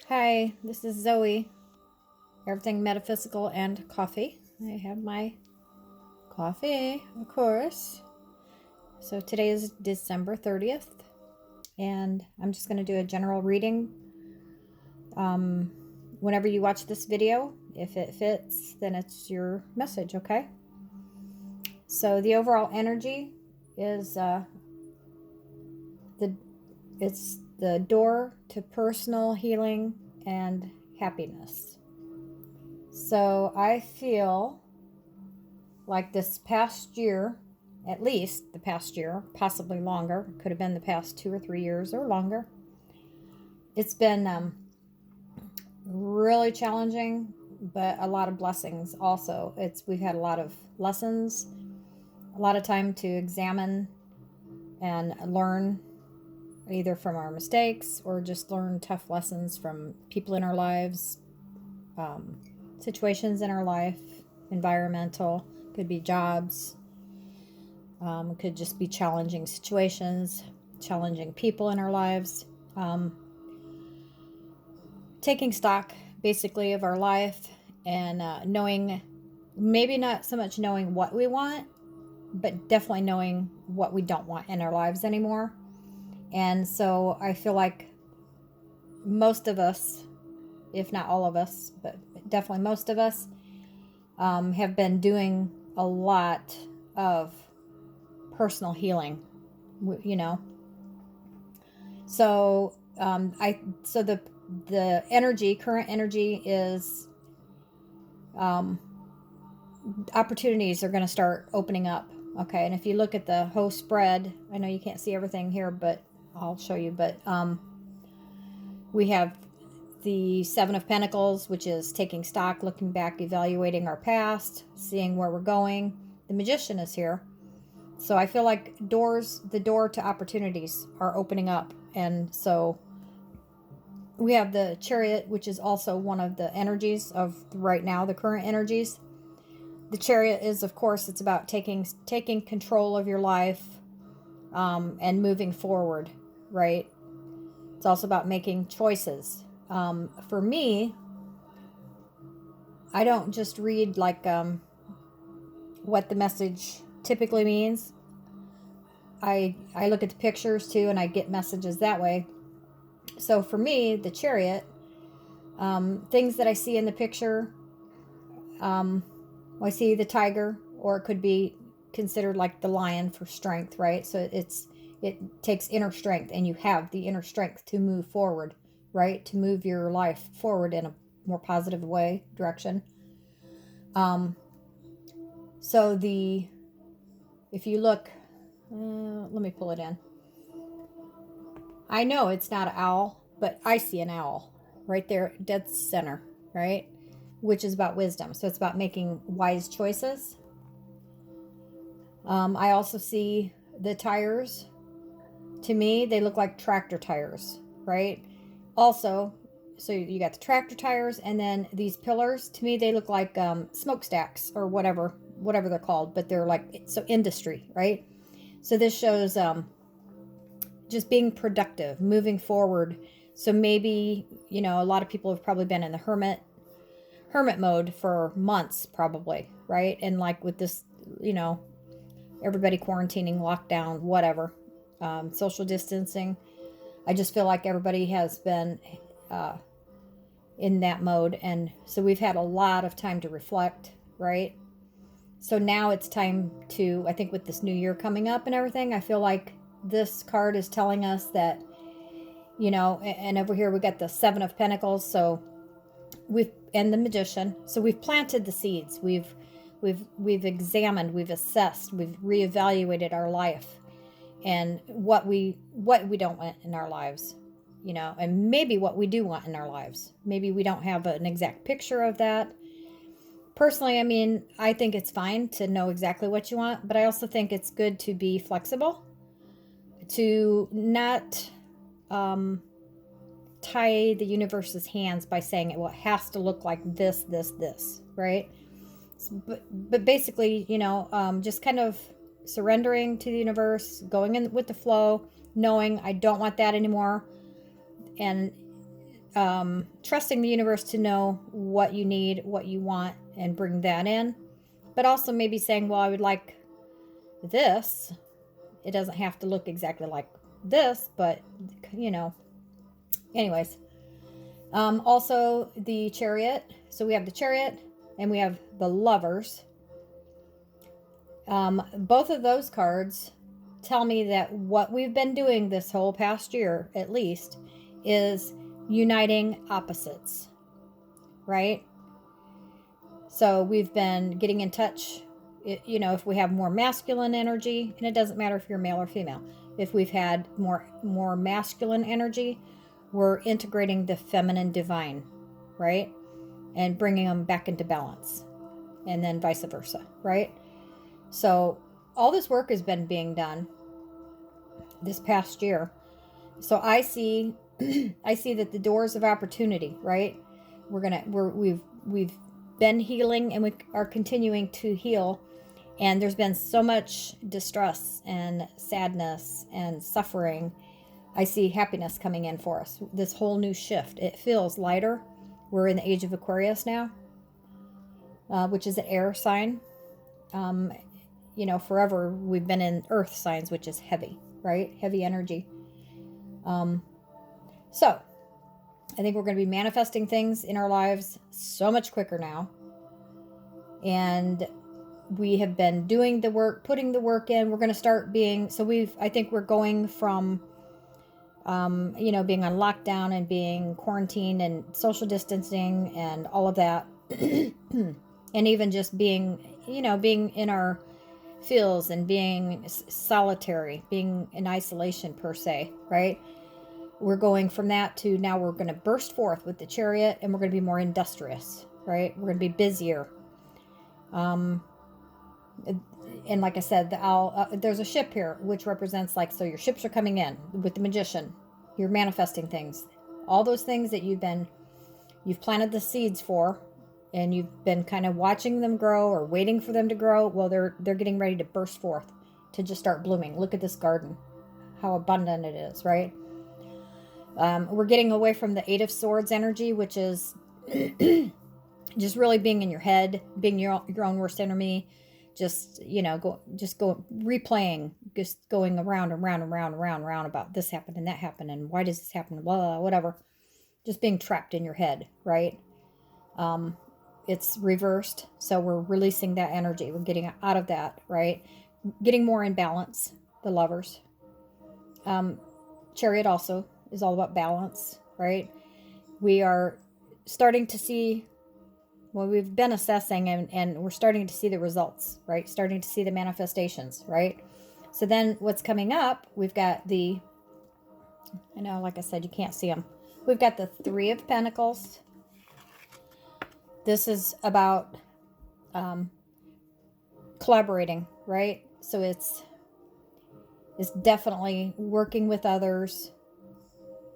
Hi, this is Zoe. Everything metaphysical and coffee. I have my coffee, of course. So today is December 30th, and I'm just going to do a general reading. Um, Whenever you watch this video, if it fits, then it's your message, okay? So the overall energy is the it's the door to personal healing and happiness. So I feel like this past year, at least the past year, possibly longer, could have been the past 2 or 3 years or longer. It's been really challenging, but a lot of blessings also. We've had a lot of lessons, a lot of time to examine and learn either from our mistakes or just learn tough lessons from people in our lives, situations in our life, environmental, could be jobs, could just be challenging situations, challenging people in our lives. Taking stock basically of our life and knowing, maybe not so much knowing what we want, but definitely knowing what we don't want in our lives anymore. And so I feel like most of us, if not all of us, but definitely most of us, have been doing a lot of personal healing, you know. So the energy, current energy is, opportunities are going to start opening up. Okay, and if you look at the whole spread, I know you can't see everything here, but I'll show you. But we have the Seven of Pentacles, which is taking stock, looking back, evaluating our past, seeing where we're going. The Magician is here. So I feel like the door to opportunities are opening up. And so we have the Chariot, which is also one of the energies of right now, the current energies. The Chariot is, of course, it's about taking control of your life, and moving forward, right? It's also about making choices. For me, I don't just read like what the message typically means. I look at the pictures too, and I get messages that way. So for me, the Chariot, things that I see in the picture, I see the tiger, or it could be considered like the lion for strength, right? So it takes inner strength, and you have the inner strength to move forward, right? To move your life forward in a more positive way, direction. So if you look, let me pull it in. I know it's not an owl, but I see an owl right there, dead center, right? Which is about wisdom. So it's about making wise choices. I also see the tires. To me, they look like tractor tires, right? Also, so you got the tractor tires, and then these pillars. To me, they look like smokestacks or whatever they're called, but they're like, so industry, right? So this shows just being productive, moving forward. So maybe, a lot of people have probably been in the hermit mode for months, probably, right? And like with this, everybody quarantining, lockdown, whatever, social distancing. I just feel like everybody has been in that mode. And so we've had a lot of time to reflect, right? So now it's time to, I think with this new year coming up and everything, I feel like this card is telling us that, and over here we got the Seven of Pentacles. So and the Magician. So we've planted the seeds. We've examined, we've assessed, we've reevaluated our life and what we don't want in our lives, and maybe what we do want in our lives. Maybe we don't have an exact picture of that. Personally, I mean, I think it's fine to know exactly what you want, but I also think it's good to be flexible, to not tie the universe's hands by saying it has to look like this, right? But basically, just kind of surrendering to the universe, going in with the flow, knowing I don't want that anymore, and trusting the universe to know what you need, what you want, and bring that in. But also maybe saying, well, I would like this. It doesn't have to look exactly like this, but, you know, anyways. Also the Chariot. So we have the Chariot and we have the Lovers. Both of those cards tell me that what we've been doing this whole past year, at least, is uniting opposites, right? So we've been getting in touch, you know, if we have more masculine energy, and it doesn't matter if you're male or female. If we've had more masculine energy, we're integrating the feminine divine, right? And bringing them back into balance, and then vice versa, right? So all this work has been being done this past year. So I see I see that the doors of opportunity, right? We've been healing, and we are continuing to heal, and there's been so much distress and sadness and suffering. I see happiness coming in for us. This whole new shift. It feels lighter. We're in the age of Aquarius now, which is an air sign. You know, forever we've been in earth signs, which is heavy, right? Heavy energy. So I think we're going to be manifesting things in our lives so much quicker now. And we have been doing the work, putting the work in. We're going to start being, I think we're going from, you know, being on lockdown and being quarantined and social distancing and all of that. And even just being, you know, being in our fields and being solitary, being in isolation per se, right? We're going from that to now we're going to burst forth with the Chariot, and we're going to be more industrious, right? We're going to be busier. And like I said, the owl, there's a ship here, which represents, like, so your ships are coming in with the Magician. You're manifesting things. All those things that you've planted the seeds for, and you've been kind of watching them grow or waiting for them to grow. Well, they're getting ready to burst forth, to just start blooming. Look at this garden, how abundant it is, right? We're getting away from the Eight of Swords energy, which is just really being in your head, being your own worst enemy. Just, you know, go replaying, just going around and round and round and round and round about this happened and that happened and why does this happen, blah, blah, whatever. Just being trapped in your head, right? It's reversed, so we're releasing that energy. We're getting out of that, right? Getting more in balance, the Lovers. Chariot also is all about balance, right? We are starting to see, well, we've been assessing, and we're starting to see the results, right? Starting to see the manifestations, right? So then what's coming up, we've got I know, like I said, you can't see them. We've got the Three of Pentacles. This is about collaborating, right? So it's definitely working with others.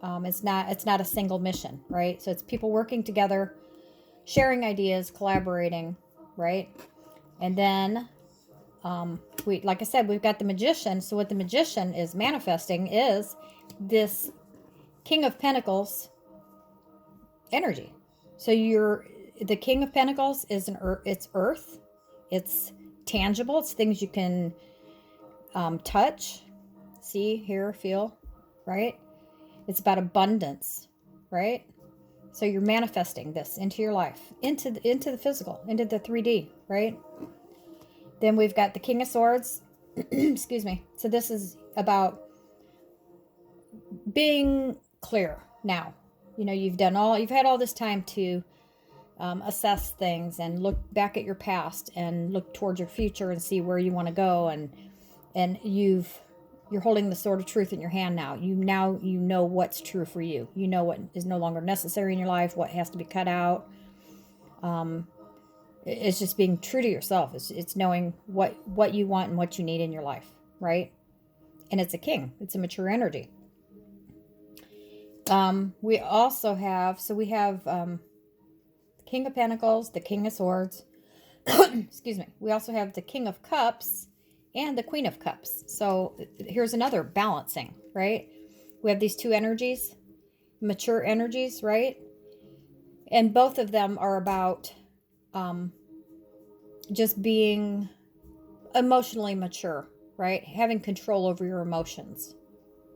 It's not a single mission, right? So it's people working together, sharing ideas, collaborating, right? And then like I said, we've got the Magician. So what the Magician is manifesting is this King of Pentacles energy. So the King of Pentacles is it's earth, it's tangible, it's things you can touch, see, hear, feel, right? It's about abundance, right? So you're manifesting this into your life, into the physical, into the 3D, right? Then we've got the King of Swords. Excuse me. So this is about being clear now. You know, you've had all this time to assess things and look back at your past and look towards your future and see where you want to go, and you're holding the sword of truth in your hand now. You know what's true for you. You know what is no longer necessary in your life, what has to be cut out. It's just being true to yourself. It's knowing what you want and what you need in your life, right? And it's a king. It's a mature energy. We also have, King of Pentacles, the King of Swords. Excuse me. We also have the King of Cups and the Queen of Cups. So here's another balancing, right? We have these two energies, mature energies, right? And both of them are about just being emotionally mature, right? Having control over your emotions,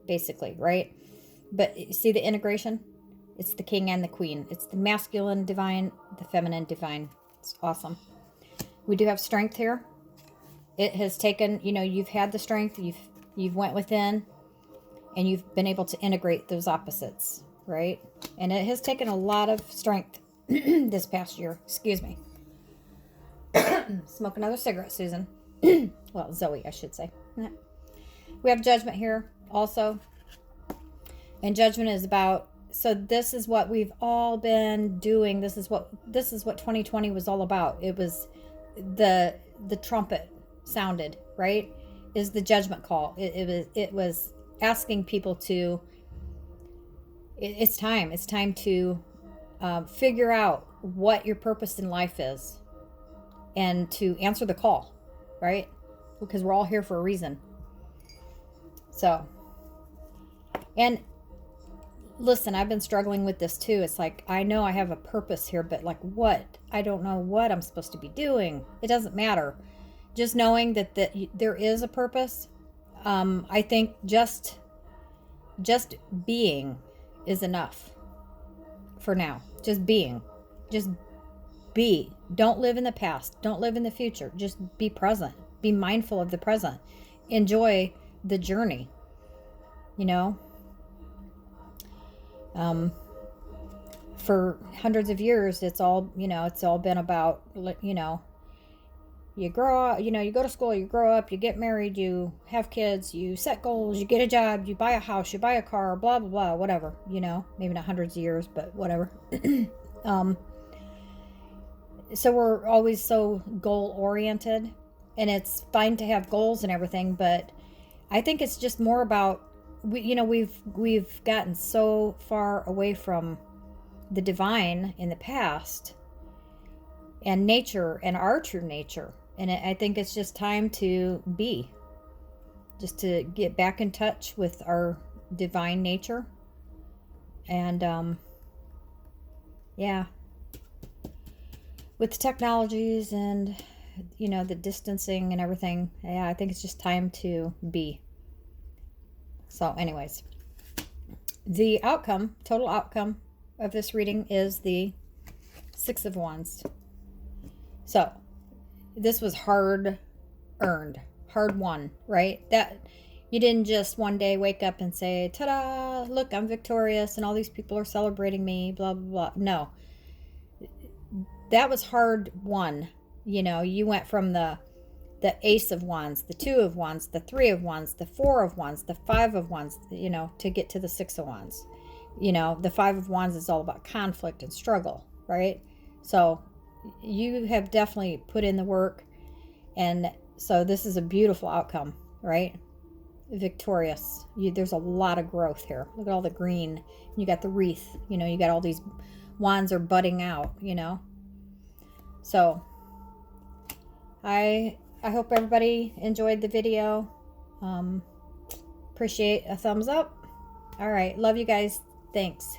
basically, right? But see the integration? It's the king and the queen. It's the masculine divine, the feminine divine. It's awesome. We do have strength here. It has taken, you know, you've had the strength, you've went within, and you've been able to integrate those opposites, right? And it has taken a lot of strength this past year. Excuse me. Smoke another cigarette, Susan. Well, Zoe, I should say. We have judgment here also. And judgment is about, so this is what we've all been doing. This is what 2020 was all about. It was the trumpet sounded, right? Is the judgment call. It was asking people to, it's time to figure out what your purpose in life is and to answer the call, right? Because we're all here for a reason. So, and listen, I've been struggling with this too. It's like, I know I have a purpose here, but like what? I don't know what I'm supposed to be doing. It doesn't matter. Just knowing that there is a purpose. I think just being is enough for now. Just being. Just be. Don't live in the past. Don't live in the future. Just be present. Be mindful of the present. Enjoy the journey. You know? For hundreds of years, it's all been about, you know, you grow up, you know, you go to school, you grow up, you get married, you have kids, you set goals, you get a job, you buy a house, you buy a car, blah, blah, blah, whatever, you know, maybe not hundreds of years, but whatever. So we're always so goal oriented, and it's fine to have goals and everything, but I think it's just more about, we've gotten so far away from the divine in the past and nature and our true nature. And I think it's just time to just to get back in touch with our divine nature. And yeah, with the technologies and, you know, the distancing and everything, yeah, I think it's just time to be. So anyways, the total outcome of this reading is the Six of Wands. So this was hard earned, hard won, right? That you didn't just one day wake up and say, ta-da, look, I'm victorious and all these people are celebrating me, blah, blah, blah. No, that was hard won. You know, you went from the Ace of Wands, the Two of Wands, the Three of Wands, the Four of Wands, the Five of Wands, you know, to get to the Six of Wands. You know, the Five of Wands is all about conflict and struggle, right? So you have definitely put in the work, and so this is a beautiful outcome, right? Victorious. There's a lot of growth here. Look at all the green. You got the wreath, you know, you got all these wands are budding out, you know. So I hope everybody enjoyed the video. Appreciate a thumbs up. All right. Love you guys. Thanks.